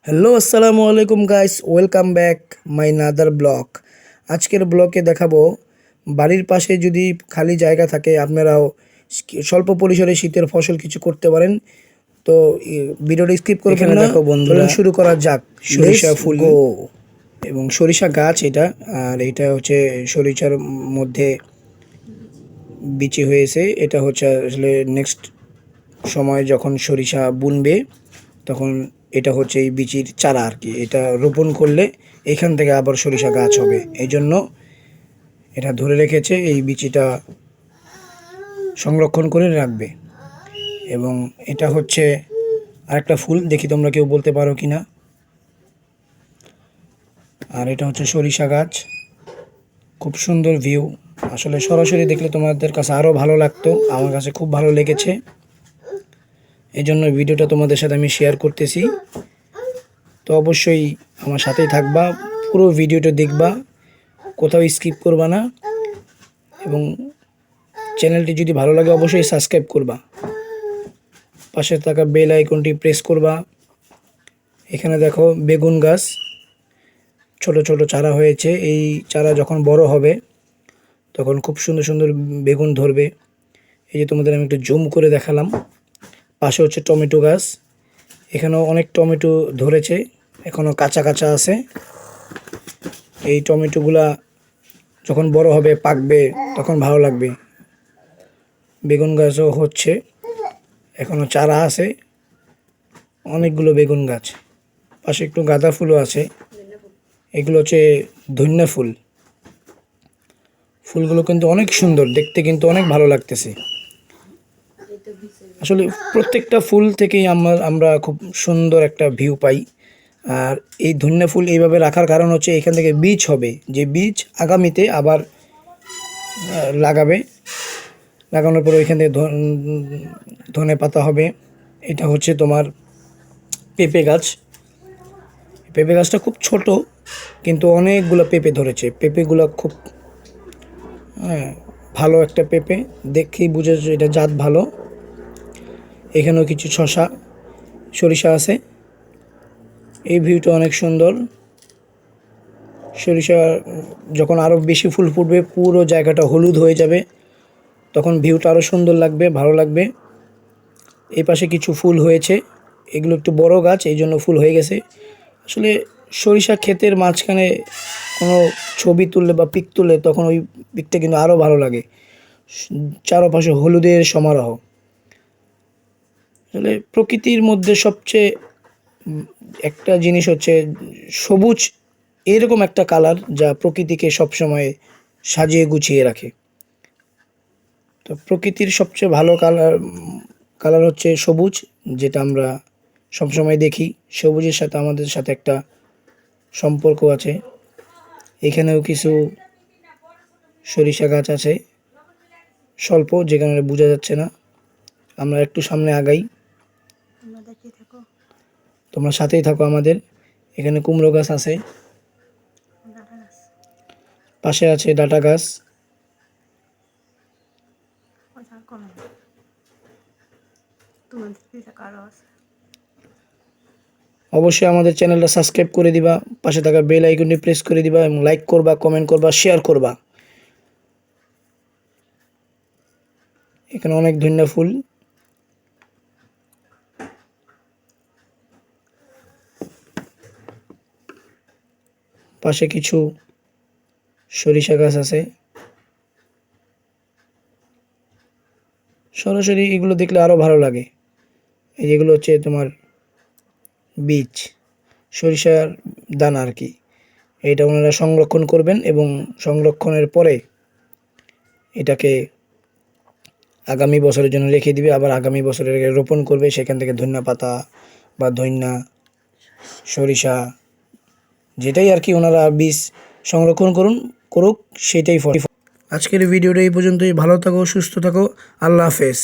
Hello আসসালামু আলাইকুম guys, welcome back my another blog. আজকের ব্লগে দেখাবো বাড়ির পাশে যদি খালি জায়গা থাকে আপনারাও স্বল্প পরিসরে শীতের ফসল কিছু করতে পারেন। তো ভিডিওটা স্কিপ করবেন না, দেখো বন্ধুরা, শুরু করা যাক। সরিষা ফুল এবং সরিষা গাছ এটা, আর এটা হচ্ছে সরিষার মধ্যে বিচি হয়েছে। এটা হচ্ছে আসলে নেক্সট সময় যখন সরিষা বুনবে তখন এটা হচ্ছে এই বিচির চারা আর কি। এটা রোপণ করলে এখান থেকে আবার সরিষা গাছ হবে, এই জন্য এটা ধরে রেখেছে, এই বিচিটা সংরক্ষণ করে রাখবে। এবং এটা হচ্ছে আরেকটা ফুল, দেখি তোমরা কেউ বলতে পারো কি না। আর এটা হচ্ছে সরিষা গাছ, খুব সুন্দর ভিউ। আসলে সরাসরি দেখলে তোমাদের কাছে আরও ভালো লাগতো, আমার কাছে খুব ভালো লেগেছে, এই জন্য ভিডিওটা তোমাদের সাথে আমি শেয়ার করতেছি। তো অবশ্যই আমার সাথেই থাকবা, পুরো ভিডিওটা দেখবা, কোথাও স্কিপ করবা না। এবং চ্যানেলটি যদি ভালো লাগে অবশ্যই সাবস্ক্রাইব করবা, পাশে থাকা বেল আইকনটি প্রেস করবা। এখানে দেখো বেগুন গাছ, ছোট ছোট চারা হয়েছে। এই চারা যখন বড় হবে তখন খুব সুন্দর সুন্দর বেগুন ধরবে। এই যে তোমাদের আমি একটু জুম করে দেখালাম। পাশে হচ্ছে টমেটো গাছ, এখানেও অনেক টমেটো ধরেছে, এখনও কাঁচা কাঁচা আছে। এই টমেটোগুলা যখন বড় হবে পাকবে তখন ভালো লাগবে। বেগুন গাছও হচ্ছে, এখনও চারা আছে, অনেকগুলো বেগুন গাছ। পাশে একটু গাঁদা ফুলও আছে, এগুলো হচ্ছে ধনিয়া ফুল। ফুলগুলো কিন্তু অনেক সুন্দর দেখতে, কিন্তু অনেক ভালো লাগতেছে। আসলে প্রত্যেকটা ফুল থেকেই আমরা খুব সুন্দর একটা ভিউ পাই। আর এই ধনিয়া ফুল এইভাবে রাখার কারণ হচ্ছে এখান থেকে বীজ হবে, যে বীজ আগামীতে আবার লাগাবে, লাগানোর পরে ওইখান থেকে ধনে পাতা হবে। এটা হচ্ছে তোমার পেঁপে গাছ। পেঁপে গাছটা খুব ছোট কিন্তু অনেকগুলো পেঁপে ধরেছে। পেঁপেগুলো খুব ভালো একটা পেঁপে, দেখেই বুঝে এটা জাত ভালো। এখানেও কিছু সরিষা আছে। এই ভিউটা অনেক সুন্দর। সরিষা যখন আরও বেশি ফুল ফুটবে, পুরো জায়গাটা হলুদ হয়ে যাবে, তখন ভিউটা আরও সুন্দর লাগবে, ভালো লাগবে। এই পাশে কিছু ফুল হয়েছে, এগুলো একটু বড় গাছ, এই জন্য ফুল হয়ে গেছে। আসলে সরিষা ক্ষেতের মাঝখানে কোনো ছবি তুললে বা পিক তুললে তখন ওই পিকটা কিন্তু আরও ভালো লাগে, চারপাশে হলুদের সমারোহ। আসলে প্রকৃতির মধ্যে সবচেয়ে একটা জিনিস হচ্ছে সবুজ, এরকম একটা কালার যা প্রকৃতিকে সবসময় সাজিয়ে গুছিয়ে রাখে। তো প্রকৃতির সবচেয়ে ভালো কালার হচ্ছে সবুজ, যেটা আমরা সবসময় দেখি। সবুজের সাথে আমাদের সাথে একটা সম্পর্ক আছে। এখানেও কিছু সরিষা গাছ আছে, স্বল্প, যেখানে বোঝা যাচ্ছে না। আমরা একটু সামনে আগাই, তোমরা সাথেই থাকো আমাদের। এখানে কুমড়ো গাছ আছে, পাশে আছে ডাঁটা গাছ। অবশ্যই আমাদের চ্যানেলটা সাবস্ক্রাইব করে দিবা, পাশে থাকা বেল আইকনটি প্রেস করে দিবা এবং লাইক করবা, কমেন্ট করবা, শেয়ার করবা। এখানে অনেক ধনিয়া ফুল। পাশে কিছু সরিষা গাছ আছে। সরাসরি এগুলো দেখলে আরও ভালো লাগে। এই যেগুলো হচ্ছে তোমার বীজ, সরিষার দানা আর কি। এটা ওনারা সংরক্ষণ করবেন এবং সংরক্ষণের পরে এটাকে আগামী বছরের জন্য রেখে দিবে, আবার আগামী বছরে রোপণ করবে। সেখান থেকে ধনিয়া পাতা বা সরিষা, যেটাই আর কি ওনারা বীজ সংরক্ষণ করুক, সেটাই ফল। আজকের ভিডিওটা এই পর্যন্তই। ভালো থাকো, সুস্থ থাকো, আল্লাহ হাফেজ।